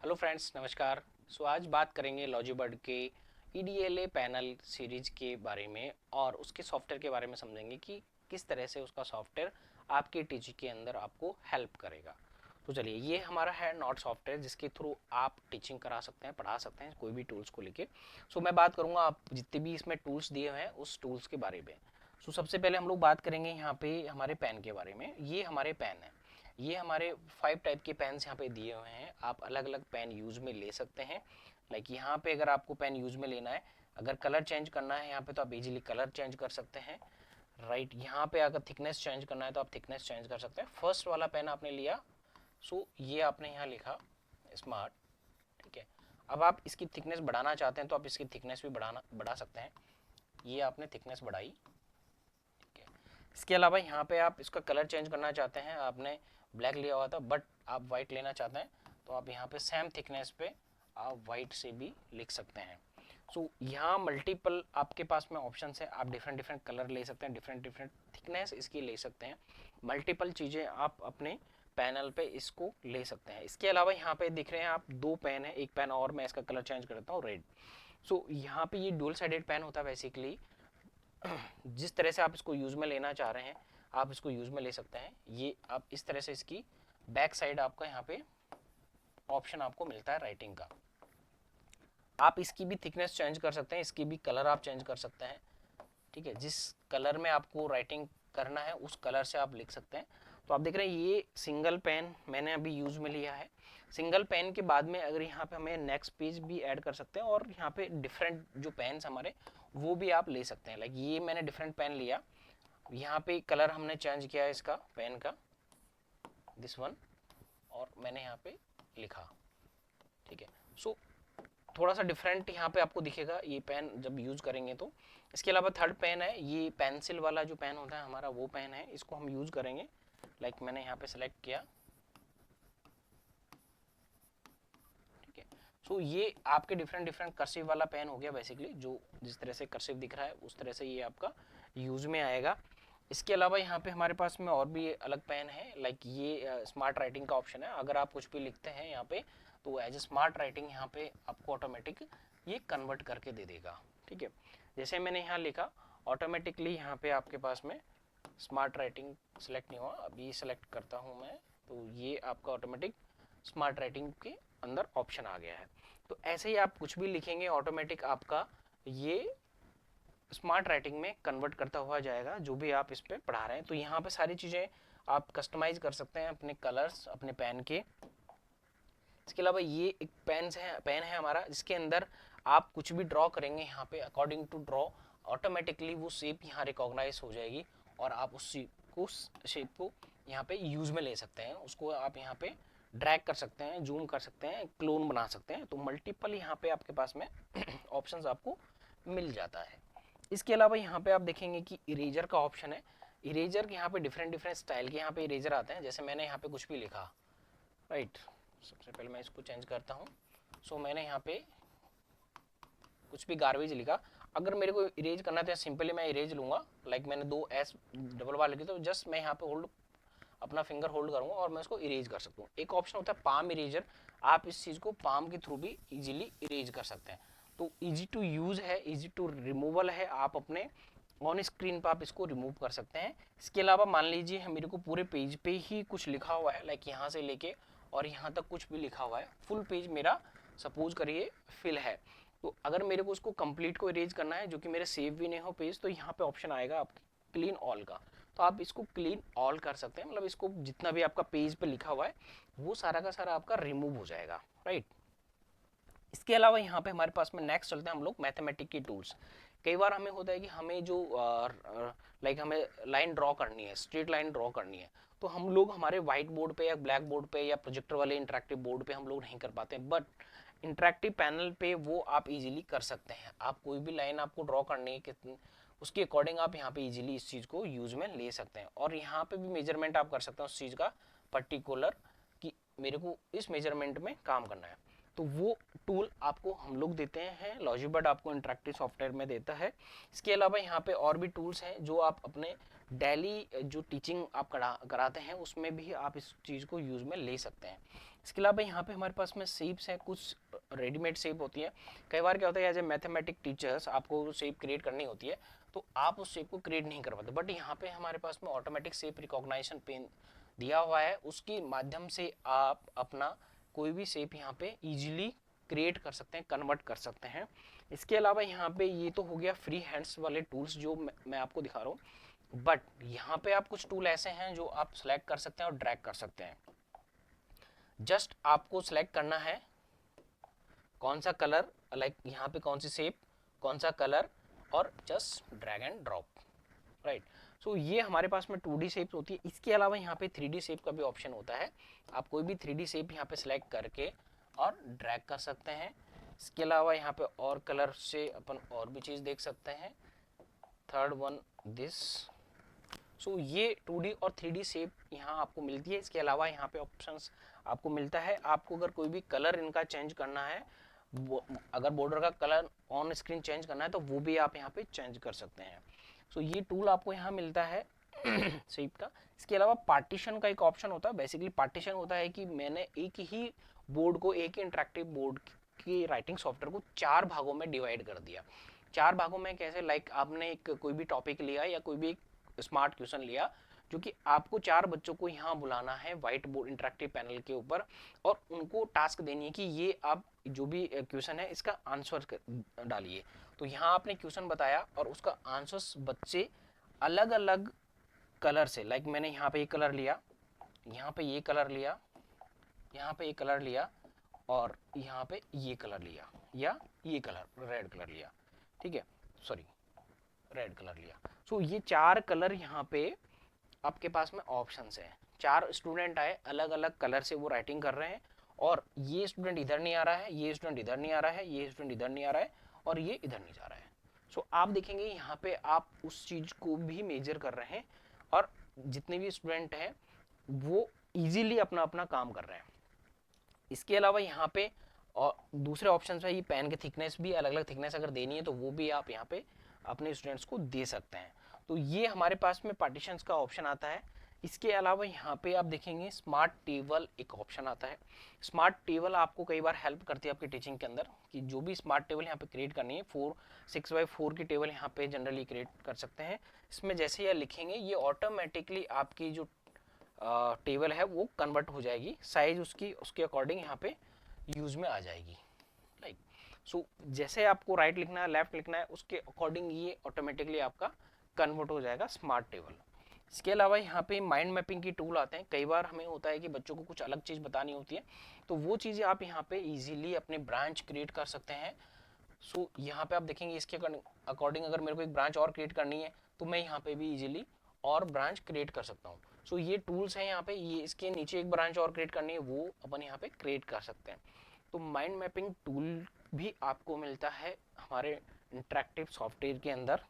Hello friends, नमस्कार। आज बात करेंगे लॉजिबर्ड के ईडीएलए पैनल सीरीज के बारे में और उसके सॉफ्टवेयर के बारे में समझेंगे कि किस तरह से उसका सॉफ्टवेयर आपके टीचिंग के अंदर आपको हेल्प करेगा। तो चलिए, ये हमारा है नॉट सॉफ्टवेयर जिसके थ्रू आप टीचिंग करा सकते हैं, पढ़ा सकते हैं कोई भी टूल्स को लेके। मैं बात करूँगा आप जितने भी इसमें टूल्स दिए हुए हैं उस टूल्स के बारे में। सबसे पहले हम लोग बात करेंगे यहाँ पे हमारे पेन के बारे में। ये हमारे पेन है, ये हमारे 5 टाइप के पेन्स यहाँ पे दिए हुए हैं। आप अलग अलग पेन यूज में ले सकते हैं। लाइक यहाँ पे अगर आपको पेन यूज में लेना है, अगर कलर चेंज करना है यहाँ पे तो आप इजीली कलर चेंज कर सकते हैं। राइट, यहाँ पे अगर थिकनेस चेंज करना है तो आप थिकनेस चेंज कर सकते हैं। फर्स्ट वाला पेन आपने लिया, ये आपने यहाँ लिखा स्मार्ट, ठीक है। अब आप इसकी थिकनेस बढ़ाना चाहते हैं तो आप इसकी थिकनेस भी बढ़ा सकते हैं। ये आपने थिकनेस बढ़ाई, ठीक है। इसके अलावा यहाँ पे आप इसका कलर चेंज करना चाहते हैं, आपने ब्लैक लिया हुआ था बट आप वाइट लेना चाहते हैं तो आप यहाँ पे सेम थिकनेस पे आप वाइट से भी लिख सकते हैं। यहाँ मल्टीपल आपके पास में ऑप्शन है, आप डिफरेंट डिफरेंट कलर ले सकते हैं, डिफरेंट डिफरेंट थिकनेस इसकी ले सकते हैं। मल्टीपल चीज़ें आप अपने पैनल पे इसको ले सकते हैं। इसके अलावा यहाँ पे दिख रहे हैं आप दो पेन है, एक पेन और मैं इसका कलर चेंज करता हूँ रेड। यहाँ पे ये डुअल साइडेड पेन होता है बेसिकली। जिस तरह से आप इसको यूज में लेना चाह रहे हैं आप इसको यूज में ले सकते हैं। ये आप इस तरह से इसकी बैक साइड आपका यहाँ पे ऑप्शन आपको मिलता है राइटिंग का। आप इसकी भी थिकनेस चेंज कर सकते हैं, इसकी भी कलर आप चेंज कर सकते हैं, ठीक है। जिस कलर में आपको राइटिंग करना है उस कलर से आप लिख सकते हैं। तो आप देख रहे हैं ये सिंगल पेन मैंने अभी यूज में लिया है। सिंगल पेन के बाद में अगर यहाँ पे हमें नेक्स्ट पेज भी ऐड कर सकते हैं और यहाँ पे डिफरेंट जो पेन्स हमारे वो भी आप ले सकते हैं। लाइक ये मैंने डिफरेंट पेन लिया, यहाँ पे कलर हमने चेंज किया है इसका पेन का, दिस वन, और मैंने यहाँ पे लिखा, ठीक है। थोड़ा सा डिफरेंट यहाँ पे आपको दिखेगा ये पेन जब यूज करेंगे तो। इसके अलावा थर्ड पेन है, ये पेंसिल वाला जो पेन होता है हमारा वो पेन है, इसको हम यूज करेंगे। लाइक मैंने यहाँ पे सेलेक्ट किया, ठीक है। ये आपके डिफरेंट डिफरेंट कर्सिव वाला पेन हो गया बेसिकली, जो जिस तरह से कर्सिव दिख रहा है उस तरह से ये आपका यूज में आएगा। इसके अलावा यहाँ पे हमारे पास में और भी अलग पेन है, लाइक ये स्मार्ट राइटिंग का ऑप्शन है। अगर आप कुछ भी लिखते हैं यहाँ पे तो एज ए स्मार्ट राइटिंग यहाँ पे आपको ऑटोमेटिक ये कन्वर्ट करके दे देगा, ठीक है। जैसे मैंने यहाँ लिखा ऑटोमेटिकली यहाँ पे आपके पास में स्मार्ट राइटिंग सेलेक्ट नहीं हुआ, अभी सेलेक्ट करता हूँ मैं तो ये आपका ऑटोमेटिक स्मार्ट राइटिंग के अंदर ऑप्शन आ गया है। तो ऐसे ही आप कुछ भी लिखेंगे ऑटोमेटिक आपका ये स्मार्ट राइटिंग में कन्वर्ट करता हुआ जाएगा जो भी आप इस पे पढ़ा रहे हैं। तो यहाँ पे सारी चीज़ें आप कस्टमाइज कर सकते हैं अपने कलर्स अपने पेन के। इसके अलावा ये एक पेन है हमारा जिसके अंदर आप कुछ भी ड्रॉ करेंगे यहाँ पे अकॉर्डिंग टू ड्रॉ ऑटोमेटिकली वो शेप यहाँ रिकॉग्नाइज हो जाएगी और आप उस शेप को यहाँ पे यूज में ले सकते हैं। उसको आप यहाँ पे ड्रैग कर सकते हैं, जूम कर सकते हैं, क्लोन बना सकते हैं। तो मल्टीपल यहाँ पे आपके पास में ऑप्शंस आपको मिल जाता है। इसके अलावा यहाँ पे आप देखेंगे कि इरेजर का ऑप्शन है। इरेजर के यहाँ पे डिफरेंट डिफरेंट स्टाइल के यहाँ पे इरेजर आते हैं। जैसे मैंने यहाँ पे कुछ भी लिखा, राइट, सबसे पहले मैं इसको चेंज करता हूँ। मैंने यहाँ पे कुछ भी गार्बेज लिखा, अगर मेरे को इरेज करना है तो सिंपली मैं इरेज लूंगा। लाइक मैंने दो एस डबल बार लिखी तो जस्ट मैं यहाँ पे होल्ड अपना फिंगर होल्ड करूंगा और मैं इसको इरेज कर सकता हूँ। एक ऑप्शन होता है पाम इरेजर, आप इस चीज़ को पाम के थ्रू भी इजीली इरेज कर सकते हैं। तो इजी टू यूज़ है, इजी टू रिमूवल है, आप अपने ऑन स्क्रीन पर आप इसको रिमूव कर सकते हैं। इसके अलावा मान लीजिए मेरे को पूरे पेज पे ही कुछ लिखा हुआ है, लाइक यहाँ से लेके और यहाँ तक कुछ भी लिखा हुआ है, फुल पेज मेरा सपोज करिए फिल है। तो अगर मेरे को उसको कंप्लीट को इरेज करना है जो कि मेरे सेव भी नहीं हो पेज, तो यहाँ पे ऑप्शन आएगा आपकी क्लीन ऑल का। तो आप इसको क्लीन ऑल कर सकते हैं, मतलब इसको जितना भी आपका पेज पे लिखा हुआ है वो सारा का सारा आपका रिमूव हो जाएगा, राइट। इसके अलावा यहाँ पे हमारे पास में नेक्स्ट चलते हैं हम लोग मैथमेटिक की टूल्स। कई बार हमें होता है कि हमें जो लाइक हमें लाइन ड्रॉ करनी है, स्ट्रेट लाइन ड्रॉ करनी है, तो हम लोग हमारे व्हाइट बोर्ड पे या ब्लैक बोर्ड पे या प्रोजेक्टर वाले इंटरेक्टिव बोर्ड पे हम लोग नहीं कर पाते, बट इंटरेक्टिव पैनल पे वो आप इजीली कर सकते हैं। आप कोई भी लाइन आपको ड्रॉ करनी है कितनी उसके अकॉर्डिंग आप यहाँ पे इजीली इस चीज़ को यूज में ले सकते हैं और यहाँ पे भी मेजरमेंट आप कर सकते हैं उस चीज़ का पर्टिकुलर कि मेरे को इस मेजरमेंट में काम करना है। तो वो टूल आपको हम लोग देते हैं, लॉजिबर्ड आपको इंटरेक्टिव सॉफ्टवेयर में देता है। इसके अलावा यहाँ पे और भी टूल्स हैं जो आप अपने डेली जो टीचिंग आप कराते हैं उसमें भी आप इस चीज़ को यूज़ में ले सकते हैं। इसके अलावा यहाँ पे हमारे पास में शेप्स हैं, कुछ रेडीमेड शेप होती है। कई बार क्या होता है एज ए मैथमेटिक टीचर्स आपको शेप क्रिएट करनी होती है तो आप उस शेप को क्रिएट नहीं कर पाते, बट यहाँ पे हमारे पास में ऑटोमेटिक शेप रिकॉग्नाइजेशन पेन दिया हुआ है, उसके माध्यम से आप अपना कोई भी शेप यहाँ पे इजीली क्रिएट कर सकते हैं, कन्वर्ट कर सकते हैं। इसके अलावा यहाँ पे ये तो हो गया फ्री हैंड्स वाले टूल्स जो मैं आपको दिखा रहा हूँ, बट यहाँ पे आप कुछ टूल ऐसे हैं जो आप सेलेक्ट कर सकते हैं और ड्रैग कर सकते हैं। जस्ट आपको सेलेक्ट करना है कौन सा कलर, लाइक यहाँ पे कौन सी शेप, कौन सा कलर, और just drag and drop, right. So ये हमारे पास में 2D शेप्स होती है। इसके अलावा यहाँ पे 3D शेप का भी ऑप्शन होता है, आप कोई भी 3D शेप यहाँ पे सिलेक्ट करके और ड्रैग कर सकते हैं। इसके अलावा यहाँ पे और कलर से अपन और भी चीज़ देख सकते हैं। Third one this. सो ये 2D और 3D शेप यहाँ आपको मिलती है। इसके अलावा यहाँ पे ऑप्शंस आपको मिलता है, आपको अगर कोई भी कलर इनका चेंज करना है, अगर बॉर्डर का कलर ऑन स्क्रीन चेंज करना है तो वो भी आप यहाँ पे चेंज कर सकते हैं। सो ये टूल आपको यहाँ मिलता है शेप का। इसके अलावा पार्टीशन का एक ऑप्शन होता है। बेसिकली पार्टीशन होता है कि मैंने एक ही बोर्ड को, एक ही इंटरेक्टिव बोर्ड की राइटिंग सॉफ्टवेयर को 4 भागों में डिवाइड कर दिया। 4 भागों में कैसे, लाइक आपने एक कोई भी टॉपिक लिया या कोई भी स्मार्ट क्वेश्चन लिया जो कि आपको 4 बच्चों को यहाँ बुलाना है व्हाइट बोर्ड इंटरेक्टिव पैनल के ऊपर, और उनको टास्क देनी है कि ये आप जो भी क्वेश्चन है इसका आंसर डालिए। तो यहाँ आपने क्वेश्चन बताया और उसका आंसर्स बच्चे अलग अलग कलर से, लाइक मैंने यहाँ पे ये कलर लिया, यहाँ पे ये कलर लिया, यहाँ पे ये कलर लिया, और यहाँ पे ये कलर लिया, या ये कलर रेड कलर लिया, ठीक है, सॉरी रेड कलर लिया। सो ये 4 कलर यहाँ पे आपके पास में ऑप्शंस हैं। 4 स्टूडेंट आए, अलग अलग कलर से वो राइटिंग कर रहे हैं, और ये स्टूडेंट इधर नहीं आ रहा है, ये स्टूडेंट इधर नहीं आ रहा है, ये स्टूडेंट इधर नहीं आ रहा है, और ये इधर नहीं जा रहा है। सो आप देखेंगे यहाँ पे आप उस चीज को भी मेजर कर रहे हैं, और जितने भी स्टूडेंट हैं वो इजीली अपना अपना काम कर रहे हैं। इसके अलावा यहाँ पे और दूसरे ऑप्शन है, ये पेन के थिकनेस भी अलग अलग थिकनेस अगर देनी है तो वो भी आप यहाँ पे अपने स्टूडेंट्स को दे सकते हैं। तो ये हमारे पास में पार्टीशंस का ऑप्शन आता है। इसके अलावा यहाँ पे आप देखेंगे स्मार्ट टेबल एक ऑप्शन आता है। स्मार्ट टेबल आपको कई बार हेल्प करती है आपकी टीचिंग के अंदर, कि जो भी स्मार्ट टेबल यहाँ पे क्रिएट करनी है, 6x4 की टेबल यहाँ पे जनरली क्रिएट कर सकते हैं। इसमें जैसे ये लिखेंगे ये ऑटोमेटिकली आपकी जो टेबल है वो कन्वर्ट हो जाएगी, साइज उसकी उसके अकॉर्डिंग यहाँ पे यूज में आ जाएगी, राइट। सो जैसे आपको राइट लिखना है, लेफ्ट लिखना है, उसके अकॉर्डिंग ये ऑटोमेटिकली आपका कन्वर्ट हो जाएगा स्मार्ट टेबल। इसके अलावा यहाँ पे माइंड मैपिंग की टूल आते हैं। कई बार हमें होता है कि बच्चों को कुछ अलग चीज़ बतानी होती है, तो वो चीज़ें आप यहाँ पे इजीली अपने ब्रांच क्रिएट कर सकते हैं। सो यहाँ पे आप देखेंगे इसके अकॉर्डिंग अगर मेरे को एक ब्रांच और क्रिएट करनी है तो मैं यहाँ पे भी इजीली और ब्रांच क्रिएट कर सकता हूँ। सो ये टूल्स हैं यहाँ पे, ये इसके नीचे एक ब्रांच और क्रिएट करनी है वो अपन यहाँ पे क्रिएट कर सकते हैं। तो माइंड मैपिंग टूल भी आपको मिलता है हमारे इंटरेक्टिव सॉफ्टवेयर के अंदर,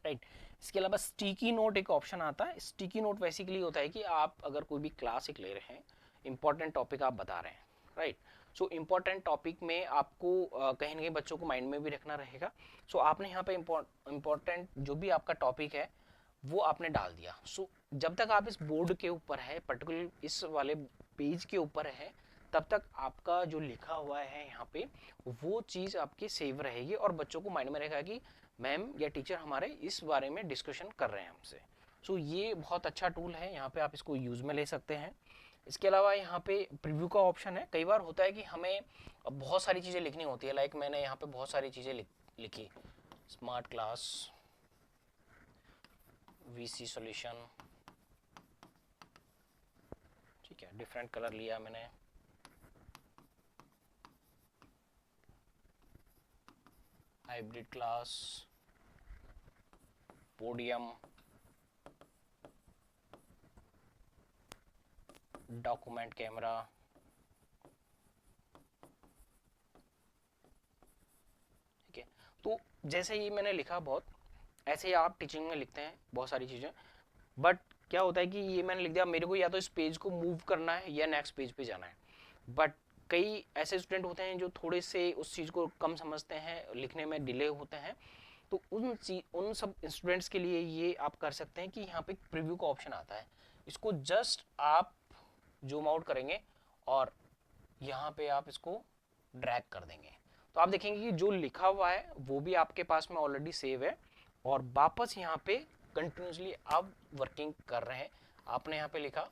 राइट। इसके अलावा स्टिकी नोट एक ऑप्शन आता है। स्टिकी नोट बेसिकली होता है कि आप अगर कोई भी क्लास एक ले रहे हैं, इंपॉर्टेंट टॉपिक आप बता रहे हैं, राइट। सो इंपॉर्टेंट टॉपिक में आपको कहीं ना कहीं बच्चों को माइंड में भी रखना रहेगा। सो आपने यहाँ पे इंपॉर्टेंट जो भी आपका टॉपिक है वो आपने डाल दिया। सो जब तक आप इस बोर्ड के ऊपर है, पर्टिकुलर इस वाले पेज के ऊपर है, तब तक आपका जो लिखा हुआ है यहाँ पे वो चीज़ आपकी सेव रहेगी, और बच्चों को माइंड में रहेगा कि मैम या टीचर हमारे इस बारे में डिस्कशन कर रहे हैं हमसे। सो ये बहुत अच्छा टूल है, यहाँ पे आप इसको यूज़ में ले सकते हैं। इसके अलावा यहाँ पे प्रीव्यू का ऑप्शन है। कई बार होता है कि हमें बहुत सारी चीज़ें लिखनी होती है, लाइक मैंने यहाँ पे बहुत सारी चीज़ें लिखी, स्मार्ट क्लास, वीसी सॉल्यूशन, ठीक है, डिफरेंट कलर लिया मैंने, hybrid class, podium, document camera, ठीक है। तो जैसे ही मैंने लिखा, बहुत ऐसे ही आप टीचिंग में लिखते हैं बहुत सारी चीज़ें, बट क्या होता है कि ये मैंने लिख दिया, मेरे को या तो इस पेज को मूव करना है या नेक्स्ट पेज पे जाना है, बट कई ऐसे स्टूडेंट होते हैं जो थोड़े से उस चीज़ को कम समझते हैं, लिखने में डिले होते हैं, तो उन सब स्टूडेंट्स के लिए ये आप कर सकते हैं कि यहाँ पे प्रीव्यू का ऑप्शन आता है। इसको जस्ट आप जूम आउट करेंगे और यहाँ पे आप इसको ड्रैग कर देंगे तो आप देखेंगे कि जो लिखा हुआ है वो भी आपके पास में ऑलरेडी सेव है और वापस यहाँ पे कंटिन्यूसली आप वर्किंग कर रहे हैं। आपने यहाँ पे लिखा,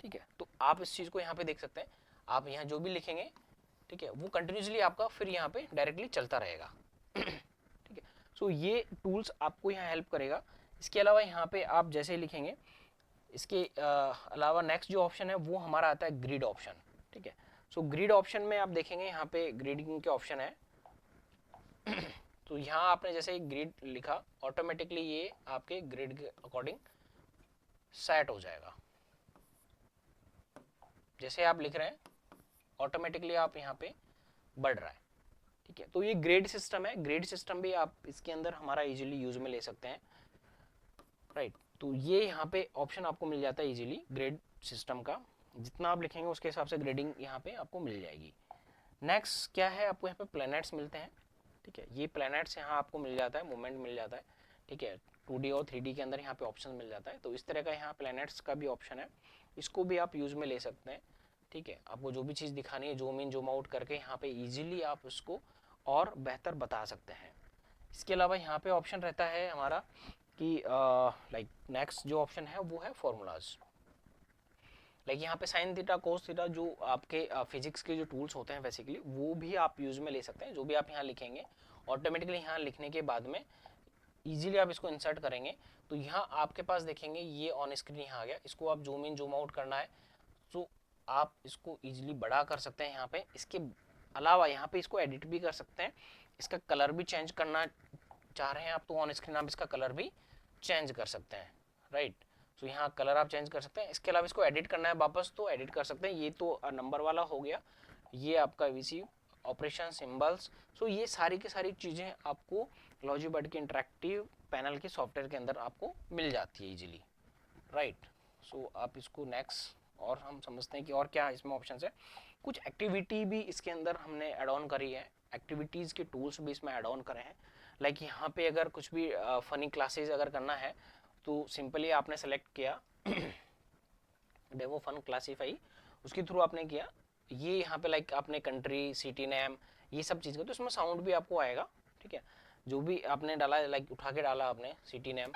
ठीक है, तो आप इस चीज को यहाँ पे देख सकते हैं। आप यहाँ जो भी लिखेंगे, ठीक है, वो कंटिन्यूसली आपका फिर यहाँ पे डायरेक्टली चलता रहेगा। ठीक है, सो ये टूल्स आपको यहाँ हेल्प करेगा। इसके अलावा यहाँ पे आप जैसे लिखेंगे, इसके अलावा नेक्स्ट जो ऑप्शन है वो हमारा आता है ग्रिड ऑप्शन। ठीक है, सो ग्रिड ऑप्शन में आप देखेंगे यहाँ पे ग्रिडिंग के ऑप्शन है। तो यहाँ आपने जैसे ग्रिड लिखा, ऑटोमेटिकली ये आपके ग्रिड के अकॉर्डिंग सेट हो जाएगा। जैसे आप लिख रहे हैं ऑटोमेटिकली आप यहाँ पे बढ़ रहा है। ठीक है, तो ये ग्रेड सिस्टम है। ग्रेड सिस्टम भी आप इसके अंदर हमारा इजीली यूज में ले सकते हैं, राइट। तो ये यहाँ पे ऑप्शन आपको मिल जाता है इजीली ग्रेड सिस्टम का। जितना आप लिखेंगे उसके हिसाब से ग्रेडिंग यहाँ पे आपको मिल जाएगी। नेक्स्ट क्या है, आपको यहाँ पे प्लैनेट्स मिलते हैं। ठीक है, ये प्लैनेट्स यहाँ आपको मिल जाता है, मूवमेंट मिल जाता है। ठीक है, 2D और 3D के अंदर यहाँ पे ऑप्शन मिल जाता है। तो इस तरह का यहाँ प्लैनेट्स का भी ऑप्शन है, इसको भी आप यूज में ले सकते हैं। ठीक है, आपको जो भी चीज़ दिखानी है जूम इन जूम आउट करके यहाँ पे इजीली आप उसको और बेहतर बता सकते हैं। इसके अलावा यहाँ पे ऑप्शन रहता है हमारा कि लाइक नेक्स्ट जो ऑप्शन है वो है फॉर्मूलाज। लाइक यहाँ पे साइन थीटा कोस थीटा जो आपके फिजिक्स के जो टूल्स होते हैं बेसिकली वो भी आप यूज में ले सकते हैं। जो भी आप यहाँ लिखेंगे ऑटोमेटिकली यहाँ लिखने के बाद में इजीली आप इसको इंसर्ट करेंगे तो यहाँ आपके पास देखेंगे ये ऑन स्क्रीन यहाँ आ गया। इसको आप जूम इन जूम आउट करना है तो आप इसको इजीली बड़ा कर सकते हैं यहाँ पे। इसके अलावा यहाँ पे इसको एडिट भी कर सकते हैं। इसका कलर भी चेंज करना चाह रहे हैं आप तो ऑन स्क्रीन आप इसका कलर भी चेंज कर सकते हैं, राइट। तो यहाँ कलर आप चेंज कर सकते हैं। इसके अलावा इसको एडिट करना है वापस तो एडिट कर सकते हैं। ये तो नंबर वाला हो गया, ये आपका वीसी ऑपरेशन सिंबल्स। सो ये सारी की सारी चीज़ें आपको लॉजिबर्ड के इंटरेक्टिव पैनल के सॉफ्टवेयर के अंदर आपको मिल जाती है इजीली, राइट। सो आप इसको नेक्स्ट और हम समझते हैं कि और क्या इसमें ऑप्शन है। कुछ एक्टिविटी भी इसके अंदर हमने ऐड ऑन करी है, एक्टिविटीज़ के टूल्स भी इसमें ऐड ऑन करे हैं। लाइक यहाँ पे अगर कुछ भी फनी क्लासेस अगर करना है तो सिंपली आपने सेलेक्ट किया डेमो फन क्लासीफाई, उसके थ्रू आपने किया ये यहाँ पे लाइक आपने कंट्री सिटी नेम ये सब चीज़ का तो इसमें साउंड भी आपको आएगा। ठीक है, जो भी आपने डाला लाइक उठा के डाला आपने सिटी नेम,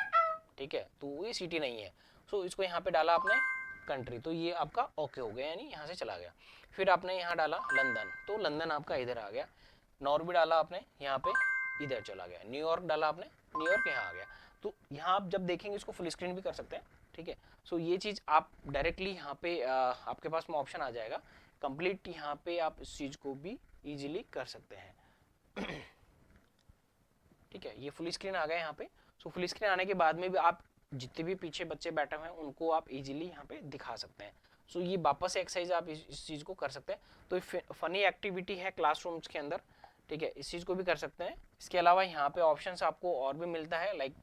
ठीक है, तो ये सिटी नहीं है। सो इसको यहाँ पे डाला आपने कंट्री तो ये आपका ओके हो गया, यानी यहाँ से चला गया। फिर आपने यहाँ डाला लंदन तो लंदन आपका इधर आ गया। नॉर्वे डाला आपने यहाँ पे इधर चला गया। न्यूयॉर्क डाला आपने न्यूयॉर्क यहाँ आ गया। तो यहाँ आप जब देखेंगे इसको फुल स्क्रीन भी कर सकते हैं। ठीक है, सो ये चीज़ आप डायरेक्टली यहाँ पे आपके पास में ऑप्शन आ जाएगा कंप्लीट। यहाँ पे आप इस चीज़ को भी इजीली कर सकते हैं। ठीक है, ये फुल स्क्रीन आ गया यहाँ पे। सो फुल स्क्रीन आने के बाद में भी आप जितने भी पीछे बच्चे बैठे हुए हैं उनको आप इजीली यहाँ पे दिखा सकते हैं। सो ये वापस एक्सरसाइज आप इस चीज़ को कर सकते हैं। तो फनी एक्टिविटी है क्लासरूम्स के अंदर, ठीक है, इस चीज़ को भी कर सकते हैं। इसके अलावा यहाँ पे ऑप्शंस आपको और भी मिलता है लाइक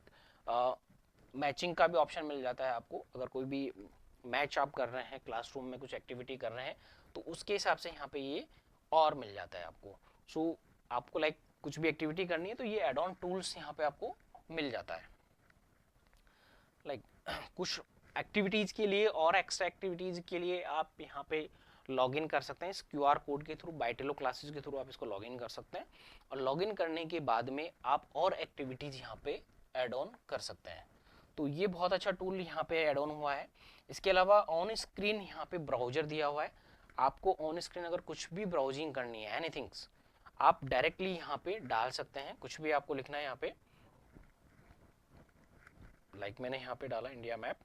मैचिंग का भी ऑप्शन मिल जाता है आपको। अगर कोई भी मैच आप कर रहे हैं क्लासरूम में कुछ एक्टिविटी कर रहे हैं तो उसके हिसाब से यहाँ पे ये और मिल जाता है आपको। सो आपको लाइक कुछ भी एक्टिविटी करनी है तो ये एड ऑन टूल्स यहाँ पे आपको मिल जाता है। लाइक कुछ एक्टिविटीज़ के लिए और एक्स्ट्रा एक्टिविटीज़ के लिए आप यहाँ पे लॉगिन कर सकते हैं इस QR कोड के थ्रू, बाइटेलो क्लासेस के थ्रू आप इसको लॉगिन कर सकते हैं। और लॉगिन करने के बाद में आप और एक्टिविटीज़ यहाँ पे ऐड ऑन कर सकते हैं। तो ये बहुत अच्छा टूल यहाँ पे ऐड ऑन हुआ है। इसके अलावा ऑन स्क्रीन यहाँ पे ब्राउजर दिया हुआ है। आपको ऑन स्क्रीन अगर कुछ भी ब्राउजिंग करनी है एनीथिंग्स आप डायरेक्टली यहाँ पे डाल सकते हैं। कुछ भी आपको लिखना है यहाँ पे लाइक मैंने यहाँ पे डाला इंडिया मैप।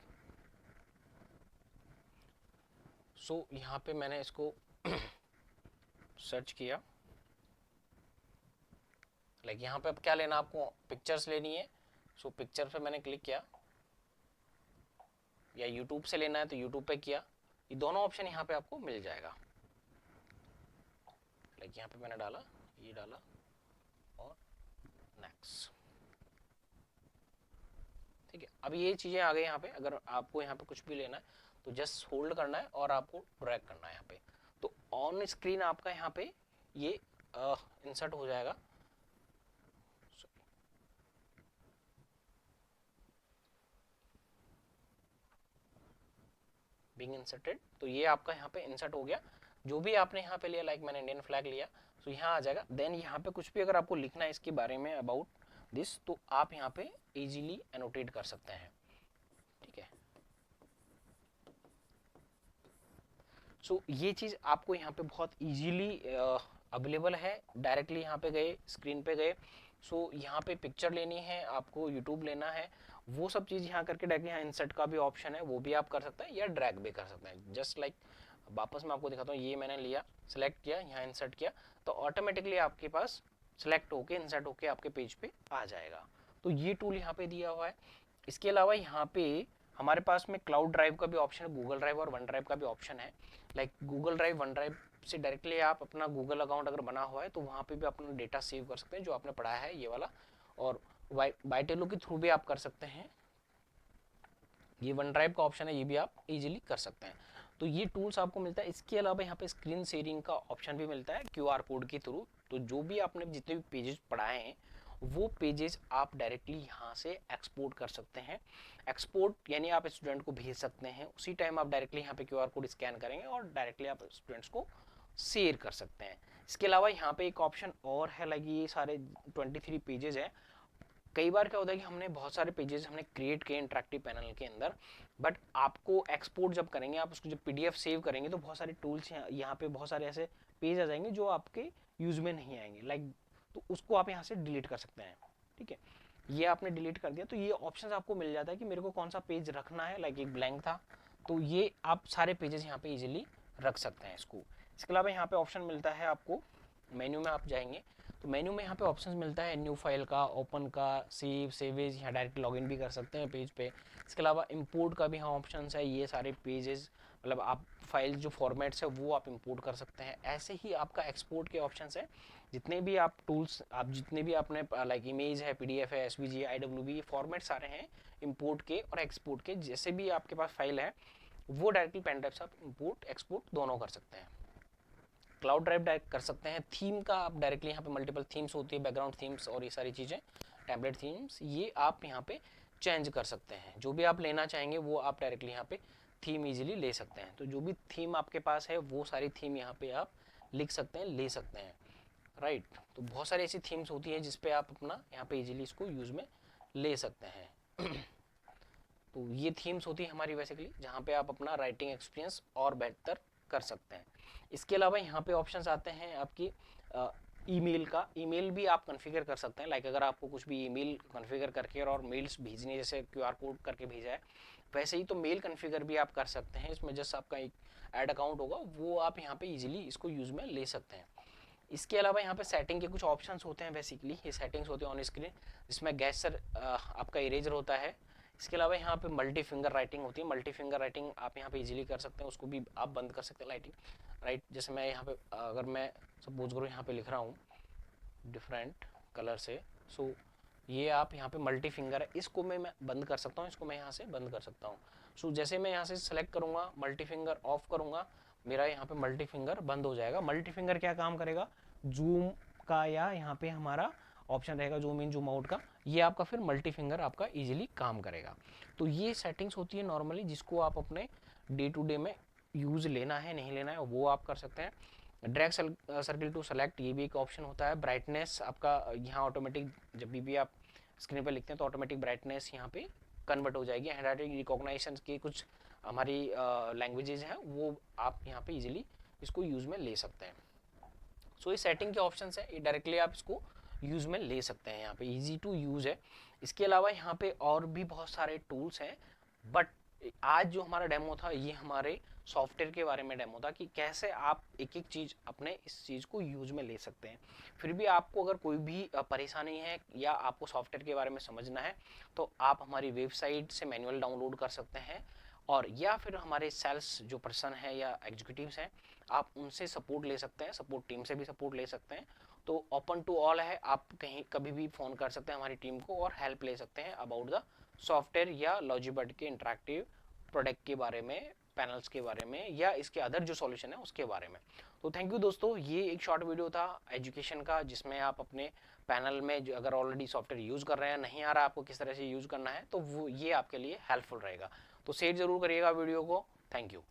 सो यहाँ पे मैंने इसको सर्च किया। लाइक यहाँ पे अब क्या लेना आपको पिक्चर्स लेनी है। सो पिक्चर पे मैंने क्लिक किया, या यूट्यूब से लेना है तो यूट्यूब पे किया। ये दोनों ऑप्शन यहाँ पे आपको मिल जाएगा। लाइक यहाँ पे मैंने डाला, ये डाला और नेक्स्ट। ठीक है, अब ये चीज़ें आ गई यहाँ पे। अगर आपको यहाँ पे कुछ भी लेना है तो जस्ट होल्ड करना है और आपको ड्रैग करना है यहाँ पे। तो ऑन स्क्रीन आपका यहाँ पे ये इंसर्ट हो जाएगा। बीइंग इंसर्टेड, तो ये आपका यहाँ पे इंसर्ट हो गया। जो भी आपने यहाँ पे लिया, लाइक मैंने इंडियन फ्लैग लिया, तो यहाँ आ जाएगा। देन यहाँ पे कुछ भी अगर आपको लिखना है इसके बारे में अबाउट दिस, तो आप यहाँ पे इजीली एनोटेट कर सकते हैं, ठीक है। सो ये चीज़ आपको यहाँ पे बहुत इजीली अवेलेबल है। डायरेक्टली यहाँ पे गए, स्क्रीन पे गए, सो यहाँ पे पिक्चर लेनी है आपको, यूट्यूब लेना है, वो सब चीज़ यहाँ करके डायरेक्टली यहाँ इंसर्ट का भी ऑप्शन है, वो भी आप कर सकते हैं, या ड्रैग भी कर सकते हैं। जस्ट लाइक वापस मैं आपको दिखाता हूँ, ये मैंने लिया, सेलेक्ट किया, यहाँ इंसर्ट किया, तो ऑटोमेटिकली आपके पास सेलेक्ट होके इंसर्ट होके आपके पेज पे आ जाएगा। तो ये टूल यहाँ पे दिया हुआ है। इसके अलावा यहाँ पे हमारे पास में क्लाउड ड्राइव का भी ऑप्शन है, गूगल ड्राइव और वन ड्राइव का भी ऑप्शन है। Like Google drive, one drive से डायरेक्टली आप अपना गूगल अकाउंट अगर बना हुआ है तो वहाँ पे भी अपना डेटा सेव कर सकते हैं जो आपने पढ़ाया है ये वाला, और बाइटेलो के थ्रू भी आप कर सकते हैं। ये वन ड्राइव का ऑप्शन है, ये भी आप इजीली कर सकते हैं। तो ये टूल्स आपको मिलता है। इसके अलावा यहाँ पे स्क्रीन शेयरिंग का ऑप्शन भी मिलता है क्यूआर कोड के थ्रू। तो जो भी आपने जितने भी पेजेस पढ़ाए हैं वो पेजेस आप डायरेक्टली यहाँ से एक्सपोर्ट कर सकते हैं। एक्सपोर्ट यानी आप स्टूडेंट को भेज सकते हैं, उसी टाइम आप डायरेक्टली यहाँ पे क्यूआर कोड स्कैन करेंगे और डायरेक्टली आप स्टूडेंट्स को शेयर कर सकते हैं। इसके अलावा यहाँ पे एक ऑप्शन और है, लाइक ये सारे 23 पेजेस है। कई बार क्या होता है कि हमने बहुत सारे पेजेस हमने क्रिएट किए इंटरेक्टिव पैनल के अंदर, बट आपको एक्सपोर्ट जब करेंगे, आप उसको जब पीडीएफ सेव करेंगे तो बहुत सारे टूल्स यहाँ पे बहुत सारे ऐसे पेज आ जाएंगे जो आपके यूज में नहीं आएंगे, लाइक तो उसको आप यहाँ से डिलीट कर सकते हैं, ठीक है। ये आपने डिलीट कर दिया तो ये ऑप्शन आपको मिल जाता है कि मेरे को कौन सा पेज रखना है, लाइक एक ब्लैंक था तो ये आप सारे पेजेस यहाँ पे इजीली रख सकते हैं इसको। इसके अलावा यहाँ पे ऑप्शन मिलता है आपको, मेन्यू में आप जाएंगे तो मेन्यू में यहाँ पे ऑप्शन मिलता है न्यू फाइल का, ओपन का, सेव, सेवेज, यहाँ डायरेक्ट लॉगिन भी कर सकते हैं पेज पे। इसके अलावा इंपोर्ट का भी यहाँ ऑप्शन है, ये सारे पेजेस मतलब आप फाइल जो फॉर्मेट्स है वो आप इंपोर्ट कर सकते हैं। ऐसे ही आपका एक्सपोर्ट के ऑप्शन है, जितने भी आप टूल्स आप जितने भी आपने लाइक इमेज है, पीडीएफ है, एसवीजी, आईडब्ल्यूबी, फॉर्मेट सारे हैं इंपोर्ट के और एक्सपोर्ट के। जैसे भी आपके पास फाइल है वो डायरेक्टली पेन ड्राइव से आप इंपोर्ट एक्सपोर्ट दोनों कर सकते हैं। क्लाउड ड्राइव डायरेक्ट कर सकते हैं। थीम का आप डायरेक्टली यहाँ पे मल्टीपल थीम्स होती है, बैकग्राउंड थीम्स और ये सारी चीज़ें, टैबलेट थीम्स, ये आप यहाँ पे चेंज कर सकते हैं। जो भी आप लेना चाहेंगे वो आप डायरेक्टली यहाँ पे थीम इजीली ले सकते हैं। तो जो भी थीम आपके पास है वो सारी थीम यहाँ पे आप लिख सकते हैं, ले सकते हैं, राइट। तो बहुत सारी ऐसी थीम्स होती है जिसपे आप अपना यहाँ पे इजीली इसको यूज में ले सकते हैं। तो ये थीम्स होती है हमारी बेसिकली, जहाँ पे आप अपना राइटिंग एक्सपीरियंस और बेहतर कर सकते हैं। इसके अलावा यहाँ पे ऑप्शंस आते हैं आपकी ईमेल का। ईमेल भी आप कॉन्फ़िगर कर सकते हैं, लाइक अगर आपको कुछ भी ईमेल कॉन्फ़िगर करके और मेल्स भेजनी है, जैसे क्यूआर कोड करके भेजा है वैसे ही तो मेल कॉन्फ़िगर भी आप कर सकते हैं। इसमें जस्ट आपका एक ऐड अकाउंट होगा, वो आप यहाँ पे इजीली इसको यूज़ में ले सकते हैं। इसके अलावा यहाँ पे सेटिंग के कुछ ऑप्शंस होते हैं, बेसिकली ये सेटिंग्स होते हैं ऑन स्क्रीन, जिसमें गेस्चर आपका इरेजर होता है। इसके अलावा यहाँ पे मल्टी फिंगर राइटिंग होती है, मल्टी फिंगर राइटिंग आप यहाँ पे इजीली कर सकते हैं, उसको भी आप बंद कर सकते हैं लाइटिंग, राइट। जैसे मैं यहाँ पे अगर मैं सपोज करूँ यहाँ पे लिख रहा हूँ डिफरेंट कलर से, सो ये आप यहाँ पे मल्टी फिंगर है, इसको मैं बंद कर सकता हूँ, इसको मैं यहाँ से बंद कर सकता हूँ। सो जैसे मैं यहाँ से सेलेक्ट करूँगा, मल्टी फिंगर ऑफ करूँगा, मेरा यहाँ पे मल्टी फिंगर बंद हो जाएगा। मल्टी फिंगर क्या काम करेगा, जूम का या यहाँ पे हमारा ऑप्शन रहेगा जूम इन जूम आउट का, ये आपका फिर मल्टी फिंगर आपका इजीली काम करेगा। तो ये सेटिंग्स होती है नॉर्मली, जिसको आप अपने डे टू डे में यूज़ लेना है नहीं लेना है वो आप कर सकते हैं। ड्रैग सर्किल टू सेलेक्ट, ये भी एक ऑप्शन होता है। ब्राइटनेस आपका यहाँ ऑटोमेटिक, जब भी आप स्क्रीन पर लिखते हैं तो ऑटोमेटिक ब्राइटनेस यहाँ पे कन्वर्ट हो जाएगी। हैंड राइटिंग रिकॉग्नाइजेशन की कुछ हमारी लैंग्वेजेज हैं वो आप यहाँ पे इजीली इसको यूज़ में ले सकते हैं। सो ये सेटिंग के ऑप्शन है, ये डायरेक्टली आप इसको यूज़ में ले सकते हैं, यहाँ पे इजी टू यूज़ है। इसके अलावा यहाँ पे और भी बहुत सारे टूल्स हैं, बट आज जो हमारा डेमो था ये हमारे सॉफ्टवेयर के बारे में डेमो था कि कैसे आप एक एक चीज़ अपने इस चीज़ को यूज में ले सकते हैं। फिर भी आपको अगर कोई भी परेशानी है या आपको सॉफ्टवेयर के बारे में समझना है तो आप हमारी वेबसाइट से मैनुअल डाउनलोड कर सकते हैं, और या फिर हमारे सेल्स जो पर्सन है या एग्जीक्यूटिव्स हैं आप उनसे सपोर्ट ले सकते हैं, सपोर्ट टीम से भी सपोर्ट ले सकते हैं। तो ओपन टू ऑल है, आप कहीं कभी भी फ़ोन कर सकते हैं हमारी टीम को और हेल्प ले सकते हैं अबाउट द सॉफ्टवेयर या लॉजिबर्ड के इंटरैक्टिव प्रोडक्ट के बारे में, पैनल्स के बारे में, या इसके अदर जो सॉल्यूशन है उसके बारे में। तो थैंक यू दोस्तों, ये एक शॉर्ट वीडियो था एजुकेशन का, जिसमें आप अपने पैनल में जो अगर ऑलरेडी सॉफ्टवेयर यूज़ कर रहे हैं, नहीं आ रहा आपको किस तरह से यूज़ करना है, तो वो ये आपके लिए हेल्पफुल रहेगा। तो शेयर जरूर करिएगा वीडियो को, थैंक यू।